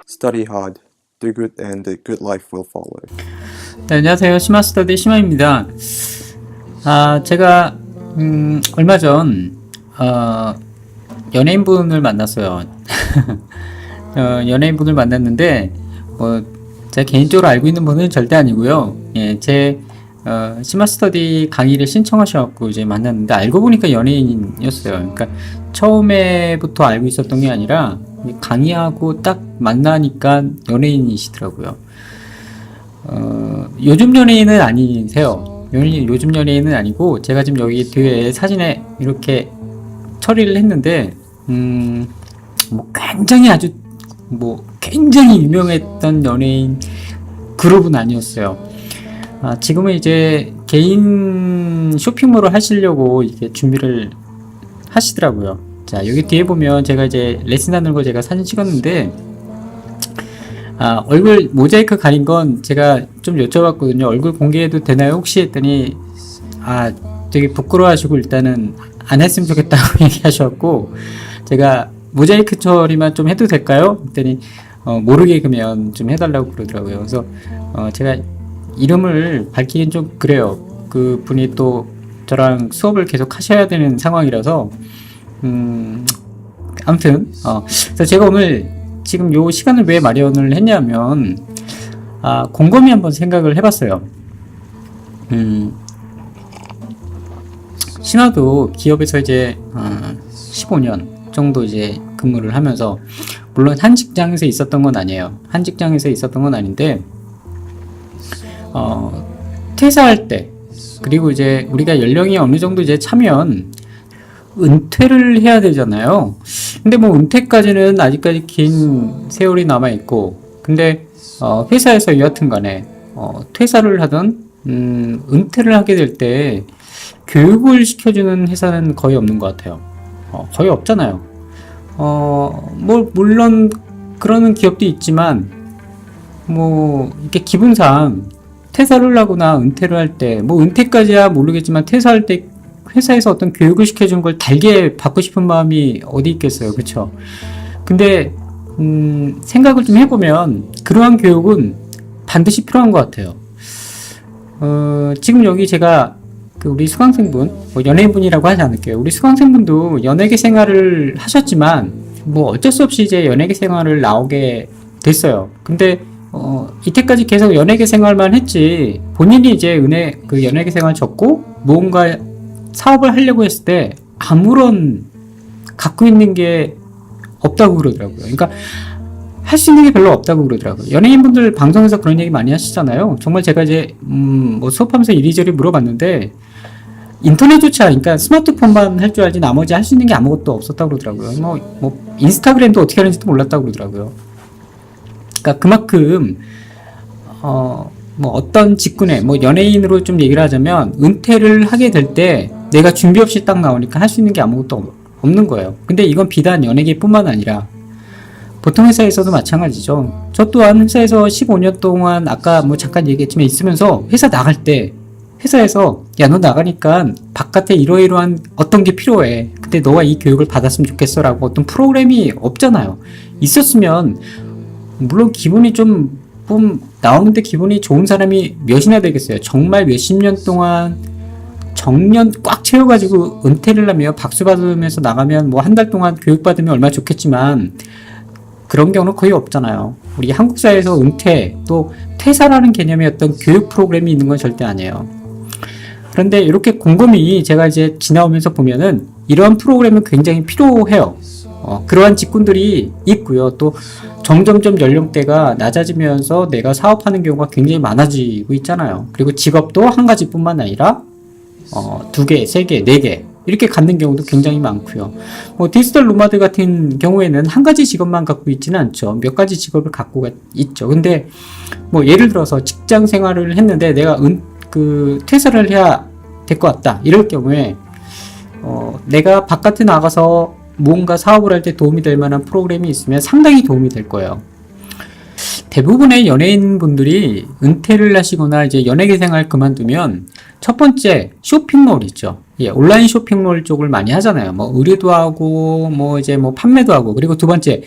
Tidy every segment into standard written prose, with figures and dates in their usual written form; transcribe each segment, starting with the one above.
Study hard. Do good and a good life will follow. 네, 안녕하세요. 시마스터디 시마입니다. 제가 얼마 전 연예인분을 만났어요. 연예인분을 만났는데 제가 개인적으로 알고 있는 분은 절대 아니고요. 예, 제 시마스터디 강의를 신청하셔갖고 이제 만났는데 알고 보니까 연예인이었어요. 그러니까 처음에부터 알고 있었던 게 아니라 강의하고 딱 만나니까 연예인이시더라고요. 요즘 연예인은 아니세요. 요즘 연예인은 아니고 제가 지금 여기 뒤에 사진에 이렇게 처리를 했는데 굉장히 유명했던 연예인 그룹은 아니었어요. 지금은 이제 개인 쇼핑몰을 하시려고 이렇게 준비를 하시더라고요. 자, 여기 뒤에 보면 제가 이제 레슨하는 거 제가 사진 찍었는데 얼굴 모자이크 가린 건 제가 좀 여쭤봤거든요. 얼굴 공개해도 되나요? 혹시 했더니 되게 부끄러워하시고 일단은 안 했으면 좋겠다고 얘기하셨고, 제가 모자이크 처리만 좀 해도 될까요? 했더니 모르게 그러면 좀 해달라고 그러더라고요. 그래서 제가 이름을 밝히긴 좀 그래요. 그 분이 또 저랑 수업을 계속 하셔야 되는 상황이라서 아무튼 그래서 제가 오늘 지금 요 시간을 왜 마련을 했냐면 곰곰이 한번 생각을 해봤어요. 신화도 기업에서 이제 15년 정도 이제 근무를 하면서, 물론 한 직장에서 있었던 건 아니에요. 한 직장에서 있었던 건 아닌데 퇴사할 때, 그리고 이제 우리가 연령이 어느 정도 이제 차면 은퇴를 해야 되잖아요. 근데 뭐 은퇴까지는 아직까지 긴 세월이 남아있고, 근데 회사에서 여하튼 간에 퇴사를 하든 은퇴를 하게 될 때 교육을 시켜주는 회사는 거의 없는 것 같아요. 거의 없잖아요. 물론 그러는 기업도 있지만 이렇게 기분상 퇴사를 하거나 은퇴를 할 때, 은퇴까지야 모르겠지만 퇴사할 때 회사에서 어떤 교육을 시켜준 걸 달게 받고 싶은 마음이 어디 있겠어요. 그쵸? 근데 생각을 좀 해보면 그러한 교육은 반드시 필요한 것 같아요. 지금 여기 제가 우리 수강생분, 연예인분이라고 하지 않을게요. 우리 수강생분도 연예계 생활을 하셨지만 어쩔 수 없이 이제 연예계 생활을 나오게 됐어요. 근데 이때까지 계속 연예계 생활만 했지, 본인이 이제 연예계 생활 접고 무언가 사업을 하려고 했을 때 아무런 갖고 있는 게 없다고 그러더라고요. 그러니까 할 수 있는 게 별로 없다고 그러더라고요. 연예인분들 방송에서 그런 얘기 많이 하시잖아요. 정말 제가 이제 수업하면서 이리저리 물어봤는데 인터넷조차, 그러니까 스마트폰만 할 줄 알지 나머지 할 수 있는 게 아무것도 없었다고 그러더라고요. 인스타그램도 어떻게 하는지도 몰랐다고 그러더라고요. 그러니까 그만큼 어떤 직군에 연예인으로 좀 얘기를 하자면 은퇴를 하게 될 때 내가 준비 없이 딱 나오니까 할 수 있는 게 아무것도 없는 거예요. 근데 이건 비단 연예계뿐만 아니라 보통 회사에서도 마찬가지죠. 저 또한 회사에서 15년 동안 아까 잠깐 얘기했지만 있으면서 회사 나갈 때 회사에서 너 나가니까 바깥에 이러이러한 어떤 게 필요해. 근데 너가 이 교육을 받았으면 좋겠어 라고 어떤 프로그램이 없잖아요. 있었으면 물론 기분이 좀 나오는데 기분이 좋은 사람이 몇이나 되겠어요. 정말 몇십 년 동안 정년 꽉 채워가지고 은퇴를 하며 박수 받으면서 나가면 한 달 동안 교육받으면 얼마나 좋겠지만 그런 경우는 거의 없잖아요. 우리 한국 사회에서 은퇴 또 퇴사라는 개념의 어떤 교육 프로그램이 있는 건 절대 아니에요. 그런데 이렇게 곰곰이 제가 이제 지나오면서 보면은 이러한 프로그램은 굉장히 필요해요. 그러한 직군들이 있고요. 또 점점점 연령대가 낮아지면서 내가 사업하는 경우가 굉장히 많아지고 있잖아요. 그리고 직업도 한 가지뿐만 아니라 2개, 3개, 4개 이렇게 갖는 경우도 굉장히 많고요. 디지털 노마드 같은 경우에는 한 가지 직업만 갖고 있지는 않죠. 몇 가지 직업을 갖고 있죠. 근데 예를 들어서 직장 생활을 했는데 내가 퇴사를 해야 될 것 같다 이럴 경우에 내가 바깥에 나가서 무언가 사업을 할 때 도움이 될 만한 프로그램이 있으면 상당히 도움이 될 거예요. 대부분의 연예인분들이 은퇴를 하시거나 이제 연예계 생활 그만두면 첫 번째 쇼핑몰 있죠. 예, 온라인 쇼핑몰 쪽을 많이 하잖아요. 뭐 의류도 하고 뭐 이제 뭐 판매도 하고. 그리고 두 번째,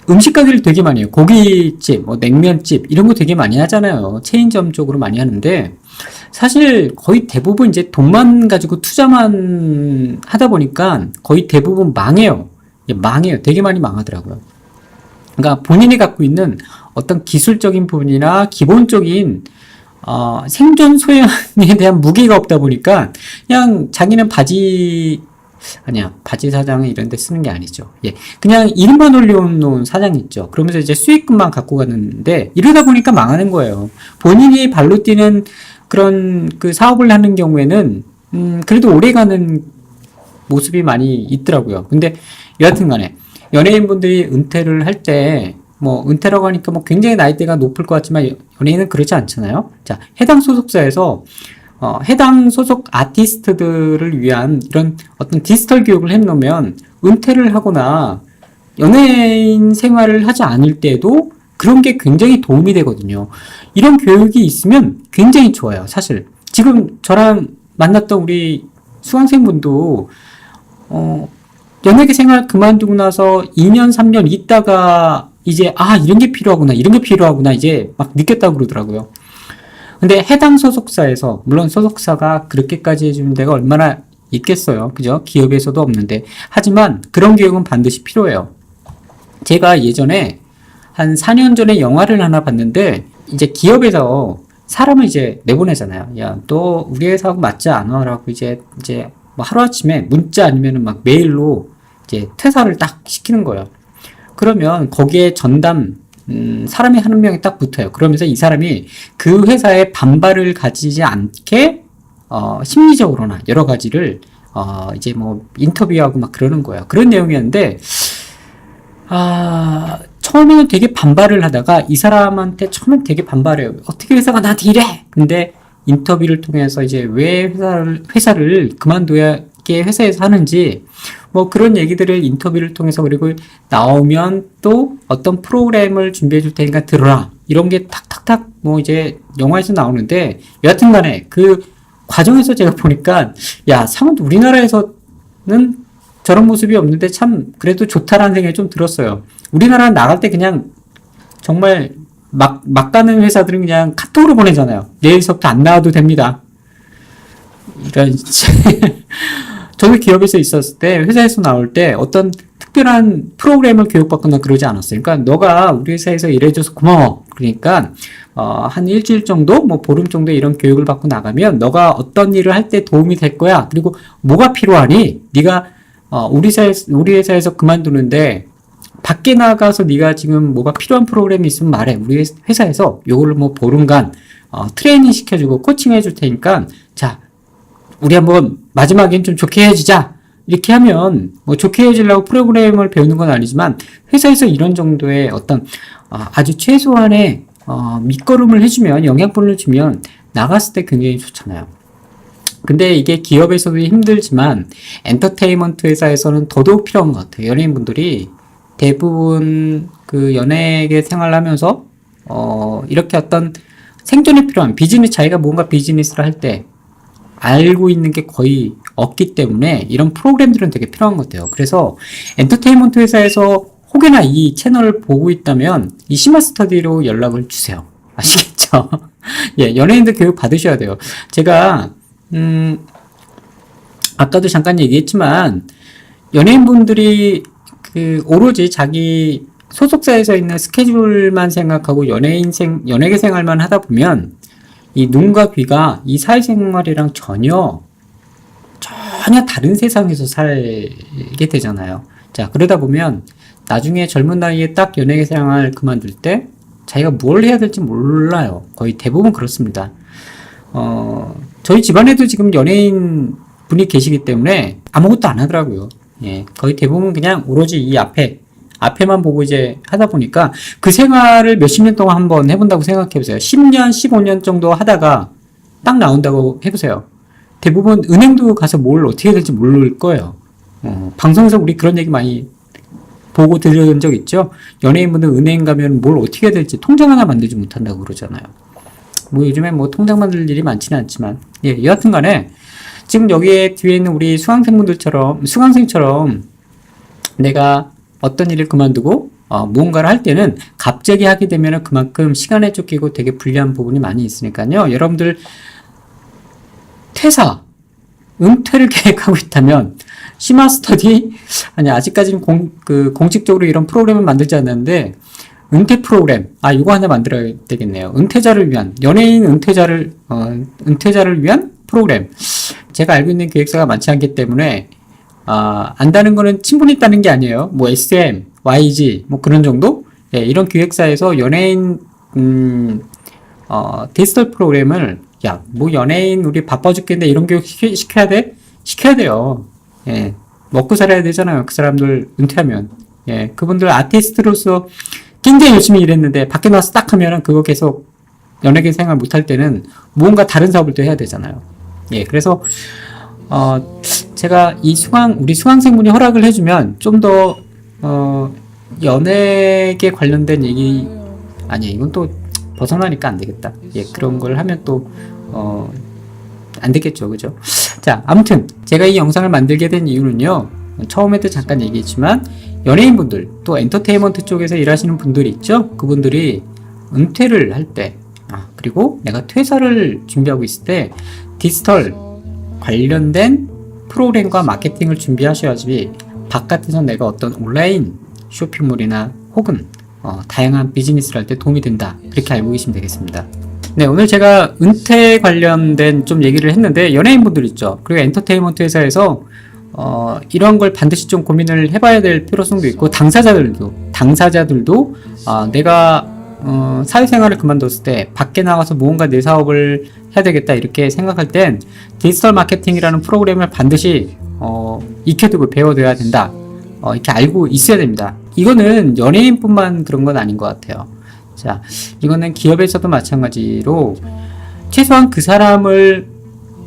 음식 가게를 되게 많이 해요. 고깃집, 뭐 냉면집 이런 거 되게 많이 하잖아요. 체인점 쪽으로 많이 하는데 사실 거의 대부분 이제 돈만 가지고 투자만 하다 보니까 거의 대부분 망해요. 예, 망해요. 되게 많이 망하더라고요. 그러니까 본인이 갖고 있는 어떤 기술적인 부분이나 기본적인 생존 소양에 대한 무게가 없다 보니까 그냥 자기는 바지 사장은 이런 데 쓰는 게 아니죠. 예. 그냥 이름만 올려놓은 사장이 있죠. 그러면서 이제 수익금만 갖고 가는데 이러다 보니까 망하는 거예요. 본인이 발로 뛰는 그런 그 사업을 하는 경우에는 그래도 오래 가는 모습이 많이 있더라고요. 근데 여하튼 간에 연예인분들이 은퇴를 할 때 뭐 은퇴라고 하니까 뭐 굉장히 나이대가 높을 것 같지만 연예인은 그렇지 않잖아요. 자, 해당 소속사에서 해당 소속 아티스트들을 위한 이런 어떤 디지털 교육을 해놓으면 은퇴를 하거나 연예인 생활을 하지 않을 때도 그런 게 굉장히 도움이 되거든요. 이런 교육이 있으면 굉장히 좋아요. 사실 지금 저랑 만났던 우리 수강생분도 연예계 생활 그만두고 나서 2년 3년 있다가 이제 이런 게 필요하구나 이제 막 느꼈다고 그러더라고요. 근데 해당 소속사에서, 물론 소속사가 그렇게까지 해주는 데가 얼마나 있겠어요. 그죠? 기업에서도 없는데. 하지만 그런 교육은 반드시 필요해요. 제가 예전에 한 4년 전에 영화를 하나 봤는데, 이제 기업에서 사람을 이제 내보내잖아요. 야, 너 우리 회사하고 맞지 않아? 라고 이제 뭐 하루아침에 문자 아니면은 막 메일로 이제 퇴사를 딱 시키는 거예요. 그러면 거기에 전담, 사람이 한 명이 딱 붙어요. 그러면서 이 사람이 그 회사에 반발을 가지지 않게, 심리적으로나 여러 가지를, 이제 뭐 인터뷰하고 막 그러는 거예요. 그런 내용이었는데, 처음에는 되게 반발을 하다가 이 사람한테 처음엔 되게 반발해요. 어떻게 회사가 나한테 이래? 근데 인터뷰를 통해서 이제 왜 회사를 그만둬야게 회사에서 하는지, 뭐 그런 얘기들을 인터뷰를 통해서, 그리고 나오면 또 어떤 프로그램을 준비해 줄 테니까 들어라. 이런 게 탁탁탁 뭐 이제 영화에서 나오는데, 여하튼 간에 그 과정에서 제가 보니까, 야, 참 우리나라에서는 저런 모습이 없는데 참 그래도 좋다라는 생각이 좀 들었어요. 우리나라 나갈 때 그냥 정말 막 가는 회사들은 그냥 카톡으로 보내잖아요. 내일서부터 안 나와도 됩니다. 이런 저도 기업에서 있었을 때, 회사에서 나올 때 어떤 특별한 프로그램을 교육받거나 그러지 않았어요. 그러니까 너가 우리 회사에서 일해줘서 고마워. 그러니까 한 일주일 정도, 뭐 보름 정도 이런 교육을 받고 나가면 너가 어떤 일을 할 때 도움이 될 거야. 그리고 뭐가 필요하니? 네가 우리 회사에서 그만두는데 밖에 나가서 네가 지금 뭐가 필요한 프로그램이 있으면 말해. 우리 회사에서 요거를 뭐 보름간 트레이닝 시켜주고 코칭해 줄 테니까, 자, 우리 한번 마지막엔 좀 좋게 헤어지자. 이렇게 하면 뭐 좋게 헤어지려고 프로그램을 배우는 건 아니지만, 회사에서 이런 정도의 어떤 아주 최소한의 밑거름을 해주면, 영향분을 주면 나갔을 때 굉장히 좋잖아요. 근데 이게 기업에서도 힘들지만 엔터테인먼트 회사에서는 더더욱 필요한 것 같아요. 연예인분들이 대부분 그 연예계 생활을 하면서 이렇게 어떤 생존에 필요한 자기가 뭔가 비즈니스를 할 때 알고 있는 게 거의 없기 때문에 이런 프로그램들은 되게 필요한 것 같아요. 그래서 엔터테인먼트 회사에서 혹여나 이 채널을 보고 있다면 이 시마스터디로 연락을 주세요. 아시겠죠? 예, 연예인들 교육 받으셔야 돼요. 제가 아까도 잠깐 얘기했지만, 연예인분들이 오로지 자기 소속사에서 있는 스케줄만 생각하고 연예계 생활만 하다 보면 이 눈과 귀가 이 사회생활이랑 전혀 다른 세상에서 살게 되잖아요. 자, 그러다 보면 나중에 젊은 나이에 딱 연예계 생활 그만둘 때 자기가 뭘 해야 될지 몰라요. 거의 대부분 그렇습니다. 저희 집안에도 지금 연예인 분이 계시기 때문에 아무것도 안 하더라고요. 예, 거의 대부분 그냥 오로지 이 앞에만 보고 이제 하다 보니까 그 생활을 몇십 년 동안 한번 해본다고 생각해보세요. 10년, 15년 정도 하다가 딱 나온다고 해보세요. 대부분 은행도 가서 뭘 어떻게 해야 될지 모를 거예요. 방송에서 우리 그런 얘기 많이 보고 들은 적 있죠? 연예인분들 은행 가면 뭘 어떻게 해야 될지 통장 하나 만들지 못한다고 그러잖아요. 뭐 요즘에 뭐 통장 만들 일이 많지는 않지만, 예, 여하튼 간에 지금 여기에 뒤에 있는 우리 수강생처럼 내가 어떤 일을 그만두고 무언가를 할 때는 갑자기 하게 되면 그만큼 시간에 쫓기고 되게 불리한 부분이 많이 있으니까요. 여러분들 은퇴를 계획하고 있다면 심화 스터디 아직까지는 공식적으로 이런 프로그램을 만들지 않았는데 은퇴 프로그램 이거 하나 만들어야 되겠네요. 연예인 은퇴자를 위한 프로그램. 제가 알고 있는 기획사가 많지 않기 때문에 안다는 거는 충분히 있다는 게 아니에요. 뭐 SM, YG 뭐 그런 정도? 예, 이런 기획사에서 연예인 디지털 프로그램을 뭐 연예인 우리 바빠 죽겠는데 이런 교육 시켜야 돼? 시켜야 돼요. 예. 먹고 살아야 되잖아요. 그 사람들 은퇴하면. 예. 그분들 아티스트로서 굉장히 열심히 일했는데 밖에 나와서 딱 하면은 그거 계속 연예계 생활 못할 때는 무언가 다른 사업을 또 해야 되잖아요. 예. 그래서 제가 우리 수강생분이 허락을 해주면 좀 더 연예계 관련된 얘기 이건 또 벗어나니까 안 되겠다. 예, 그런 걸 하면 또 안 되겠죠, 그죠? 자, 아무튼 제가 이 영상을 만들게 된 이유는요. 처음에도 잠깐 얘기했지만 연예인분들 또 엔터테인먼트 쪽에서 일하시는 분들이 있죠. 그분들이 은퇴를 할 때, 그리고 내가 퇴사를 준비하고 있을 때 디지털 관련된 프로그램과 마케팅을 준비하셔야지 바깥에서 내가 어떤 온라인 쇼핑몰이나 혹은 다양한 비즈니스를 할 때 도움이 된다. 그렇게 알고 계시면 되겠습니다. 네, 오늘 제가 은퇴 관련된 좀 얘기를 했는데 연예인분들 있죠. 그리고 엔터테인먼트 회사에서 이런 걸 반드시 좀 고민을 해봐야 될 필요성도 있고 당사자들도 내가 사회생활을 그만뒀을 때 밖에 나가서 무언가 내 사업을 해야 되겠다 이렇게 생각할 땐 디지털 마케팅이라는 프로그램을 반드시 익혀두고 배워둬야 된다. 이렇게 알고 있어야 됩니다. 이거는 연예인뿐만 그런 건 아닌 것 같아요. 자, 이거는 기업에서도 마찬가지로 최소한 그 사람을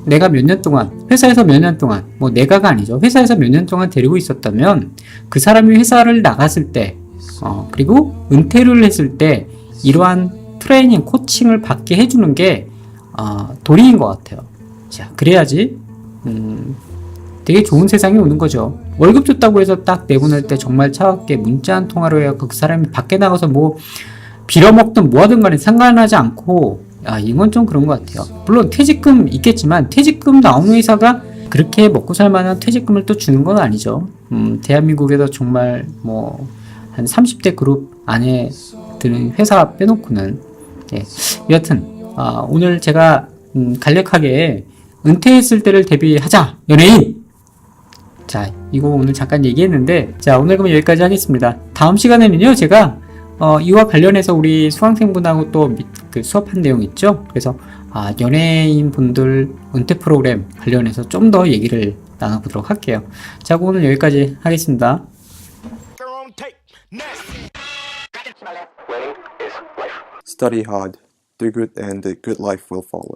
내가 몇 년 동안, 회사에서 몇 년 동안, 뭐 내가가 아니죠. 회사에서 몇 년 동안 데리고 있었다면 그 사람이 회사를 나갔을 때, 그리고 은퇴를 했을 때 이러한 트레이닝, 코칭을 받게 해주는 게 도리인 것 같아요. 자, 그래야지 되게 좋은 세상이 오는 거죠. 월급 줬다고 해서 딱 내보낼 때 정말 차갑게 문자 한 통화로 해야 그 사람이 밖에 나가서 뭐 빌어먹든 뭐하든 간에 상관하지 않고 이건 좀 그런 것 같아요. 물론 퇴직금 있겠지만 퇴직금 나오는 회사가 그렇게 먹고 살만한 퇴직금을 또 주는 건 아니죠. 대한민국에서 정말 뭐 한 30대 그룹 안에 드는 회사 빼놓고는 예. 여하튼 오늘 제가 간략하게 은퇴했을 때를 대비하자 연예인. 자, 이거 오늘 잠깐 얘기했는데 자, 오늘 그럼 여기까지 하겠습니다. 다음 시간에는요 제가 이와 관련해서 우리 수강생분하고 또 그 수업한 내용 있죠. 그래서 연예인 분들 은퇴 프로그램 관련해서 좀 더 얘기를 나눠보도록 할게요. 자, 오늘 여기까지 하겠습니다. Study hard, do good, and a good life will follow.